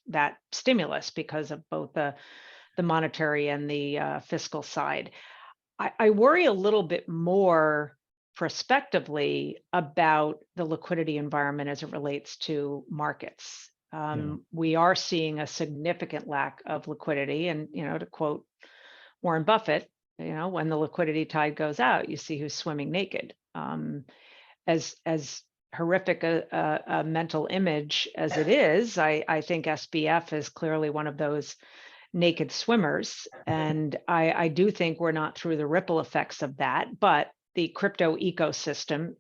that stimulus, because of both the monetary and the fiscal side. I worry a little bit more prospectively about the liquidity environment as it relates to markets. We are seeing a significant lack of liquidity, and to quote Warren Buffett, when the liquidity tide goes out, you see who's swimming naked. As horrific a mental image as it is, I think SBF is clearly one of those naked swimmers, and I do think we're not through the ripple effects of that, but the crypto ecosystem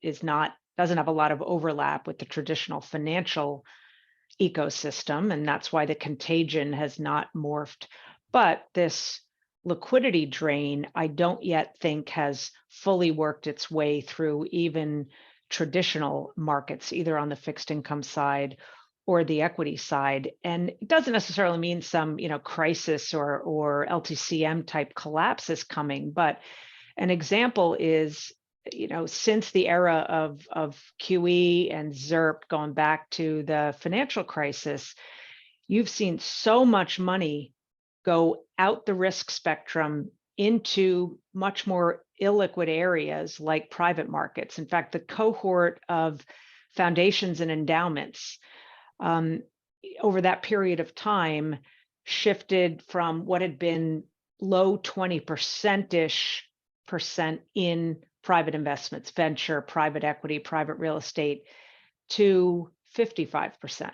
doesn't have a lot of overlap with the traditional financial ecosystem, and that's why the contagion has not morphed. But this liquidity drain, I don't yet think has fully worked its way through even traditional markets, either on the fixed income side or the equity side. And it doesn't necessarily mean some, crisis or LTCM type collapse is coming, but an example is, since the era of QE and ZIRP, going back to the financial crisis, you've seen so much money go out the risk spectrum into much more illiquid areas like private markets. In fact, the cohort of foundations and endowments over that period of time shifted from what had been low 20%-ish in private investments, venture, private equity, private real estate, to 55%.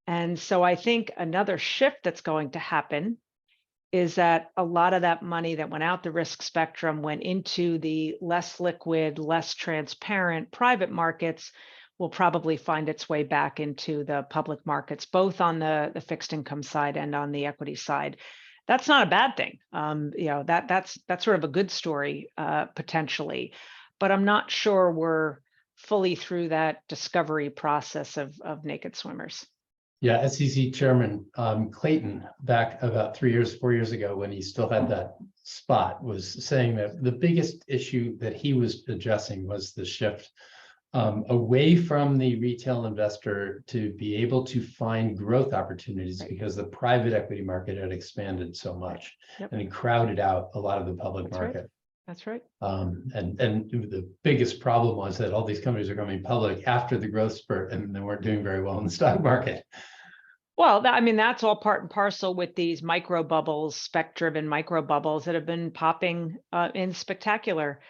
And so I think another shift that's going to happen is that a lot of that money that went out the risk spectrum went into the less liquid, less transparent private markets, will probably find its way back into the public markets, both on the fixed income side and on the equity side. That's not a bad thing. That's sort of a good story potentially, but I'm not sure we're fully through that discovery process of naked swimmers. Yeah, SEC Chairman Clayton, back about 4 years ago, when he still had that spot, was saying that the biggest issue that he was addressing was the shift away from the retail investor to be able to find growth opportunities, because the private equity market had expanded so much and it crowded out a lot of the public market. That's right. And the biggest problem was that all these companies are coming public after the growth spurt, and they weren't doing very well in the stock market. Well, that's all part and parcel with these micro bubbles, spec-driven micro bubbles that have been popping in spectacular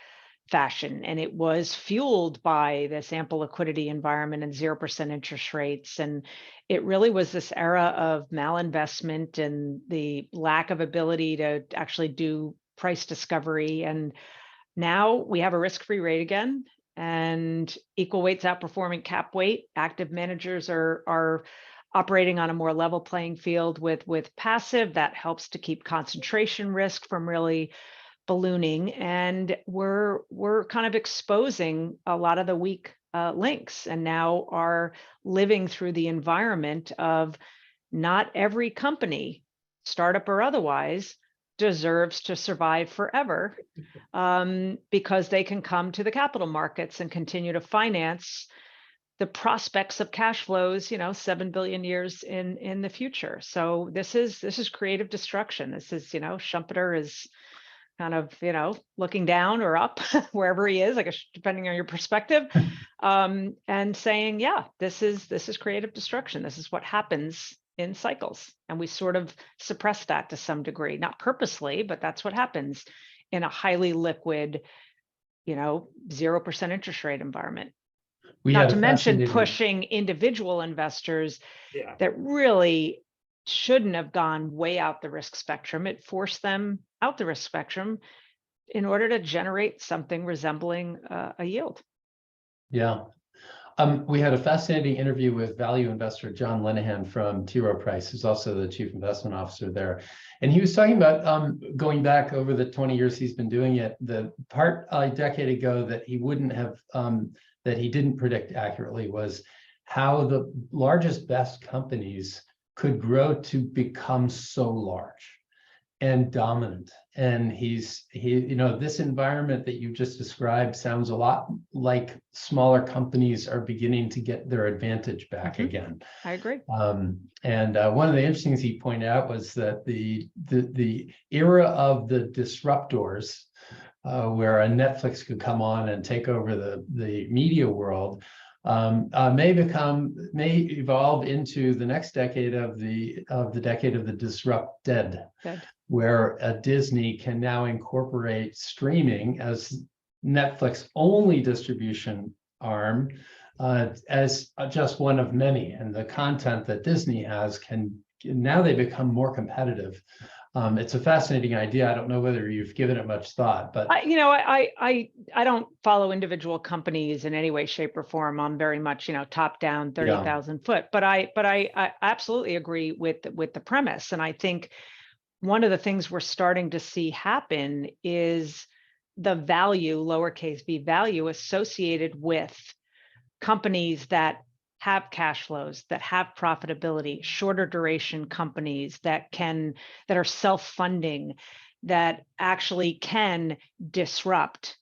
fashion. And it was fueled by this ample liquidity environment and 0% interest rates. And it really was this era of malinvestment and the lack of ability to actually do price discovery. And now we have a risk-free rate again, and equal weight's outperforming cap weight. Active managers are operating on a more level playing field with passive. That helps to keep concentration risk from really ballooning, and we're kind of exposing a lot of the weak links, and now are living through the environment of not every company, startup or otherwise, deserves to survive forever, because they can come to the capital markets and continue to finance the prospects of cash flows, 7 billion years in the future. So this is creative destruction. This is, Schumpeter is kind of, looking down or up wherever he is, depending on your perspective, and saying, yeah, this is creative destruction. This is what happens in cycles. And we sort of suppress that to some degree, not purposely, but that's what happens in a highly liquid, 0% interest rate environment. Not to mention pushing individual investors that really shouldn't have gone way out the risk spectrum. It forced them out the risk spectrum in order to generate something resembling a yield. Yeah. We had a fascinating interview with value investor John Linehan from T. Rowe Price, who's also the chief investment officer there. And he was talking about going back over the 20 years he's been doing it. The part a decade ago that he wouldn't have, that he didn't predict accurately was how the largest, best companies could grow to become so large and dominant. And this environment that you just described sounds a lot like smaller companies are beginning to get their advantage back again. I agree. And one of the interesting things he pointed out was that the era of the disruptors, where a Netflix could come on and take over the media world, may evolve into the next decade of the decade of the disrupted, where a Disney can now incorporate streaming as Netflix only distribution arm, as just one of many, and the content that Disney has now they become more competitive. It's a fascinating idea. I don't know whether you've given it much thought, but I don't follow individual companies in any way, shape, or form. I'm very much top down, 30,000 foot. But I absolutely agree with the premise, and I think one of the things we're starting to see happen is the value, lowercase v value, associated with companies that have cash flows, that have profitability, shorter duration companies that are self-funding, that actually can disrupt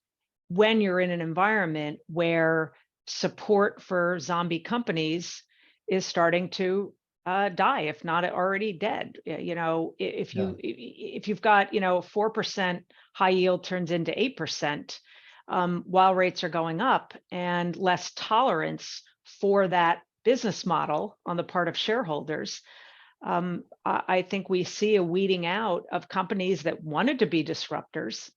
when you're in an environment where support for zombie companies is starting to die, if not already dead. If you've got 4% high yield turns into 8%, while rates are going up, and less tolerance for that business model on the part of shareholders, I think we see a weeding out of companies that wanted to be disruptors,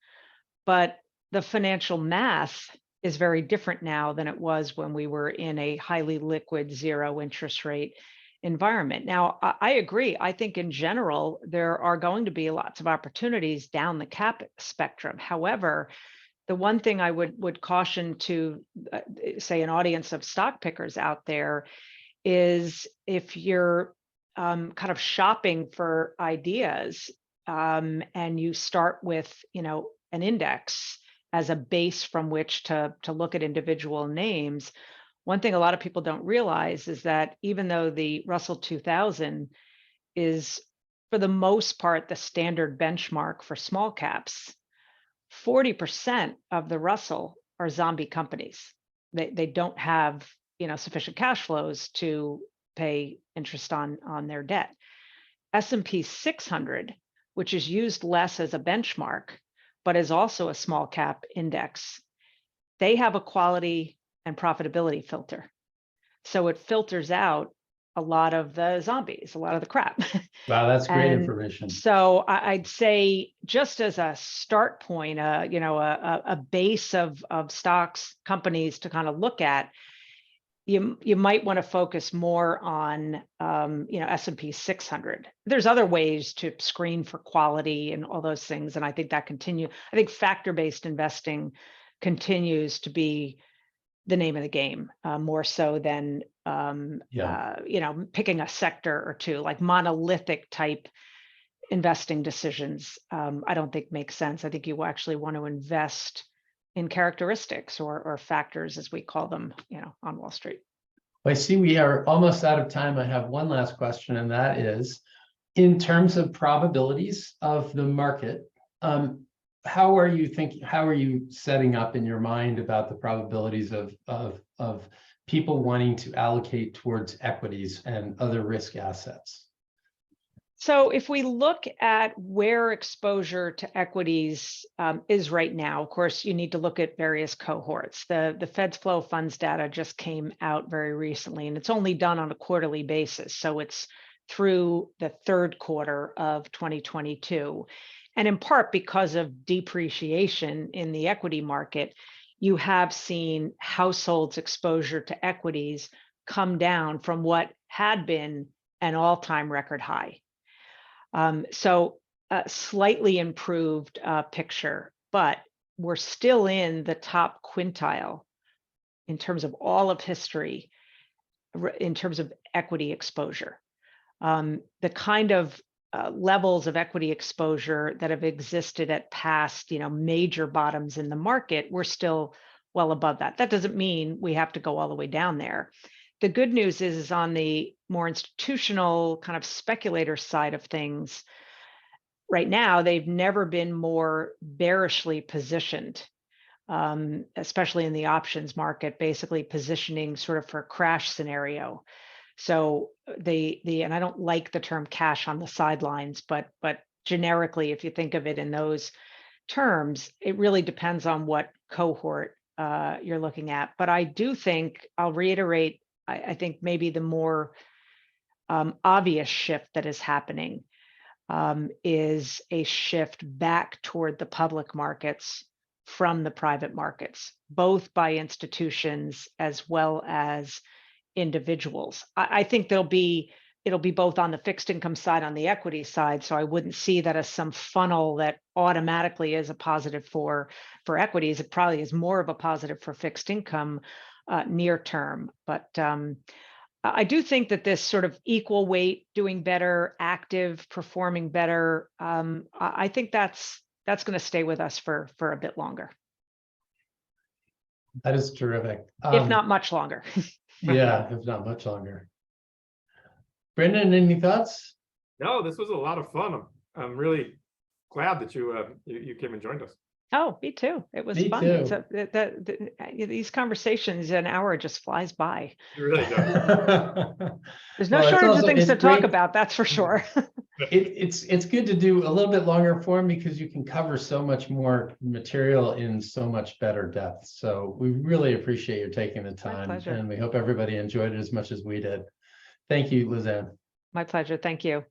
but the financial math is very different now than it was when we were in a highly liquid zero interest rate environment. Now, I agree. I think in general, there are going to be lots of opportunities down the cap spectrum. However, the one thing I would caution to say an audience of stock pickers out there is, if you're kind of shopping for ideas and you start with an index as a base from which to look at individual names, one thing a lot of people don't realize is that even though the Russell 2000 is for the most part the standard benchmark for small caps, 40% of the Russell are zombie companies. They don't have sufficient cash flows to pay interest on their debt. S&P 600, which is used less as a benchmark, but is also a small cap index, they have a quality and profitability filter. So it filters out a lot of the zombies, a lot of the crap. Wow, that's great information. So I'd say, just as a start point, a base of stocks, companies to kind of look at, you might want to focus more on S&P 600. There's other ways to screen for quality and all those things, and I think that I think factor-based investing continues to be the name of the game, more so than picking a sector or two, like monolithic type investing decisions. I don't think makes sense. I think you actually want to invest in characteristics or factors, as we call them, on Wall Street. I see we are almost out of time. I have one last question, and that is, in terms of probabilities of the market, how are you setting up in your mind about the probabilities of people wanting to allocate towards equities and other risk assets? So if we look at where exposure to equities is right now, of course, you need to look at various cohorts. The Fed's flow of funds data just came out very recently, and it's only done on a quarterly basis. So it's through the third quarter of 2022. And in part because of depreciation in the equity market, you have seen households' exposure to equities come down from what had been an all-time record high. So a slightly improved picture, but we're still in the top quintile in terms of all of history, in terms of equity exposure. The kind of levels of equity exposure that have existed at past, major bottoms in the market, we're still well above that. That doesn't mean we have to go all the way down there. The good news is on the more institutional kind of speculator side of things, right now, they've never been more bearishly positioned, especially in the options market, basically positioning sort of for a crash scenario. So and I don't like the term cash on the sidelines, but generically, if you think of it in those terms, it really depends on what cohort you're looking at. But I do think, I'll reiterate, I think maybe the more obvious shift that is happening is a shift back toward the public markets from the private markets, both by institutions as well as individuals. I think it'll be both on the fixed income side, on the equity side. So I wouldn't see that as some funnel that automatically is a positive for equities. It probably is more of a positive for fixed income near term. But I do think that this sort of equal weight, doing better, active, performing better, I think that's going to stay with us for a bit longer. That is terrific. If not much longer. Yeah, if not much longer. Brendan, any thoughts? No, this was a lot of fun. I'm really glad that you came and joined us. Oh, me too. It was fun. Too. These conversations, an hour just flies by. It really does. There's no shortage of things to talk about, that's for sure. It's good to do a little bit longer form because you can cover so much more material in so much better depth. So we really appreciate you taking the time, and we hope everybody enjoyed it as much as we did. Thank you, Lizanne. My pleasure. Thank you.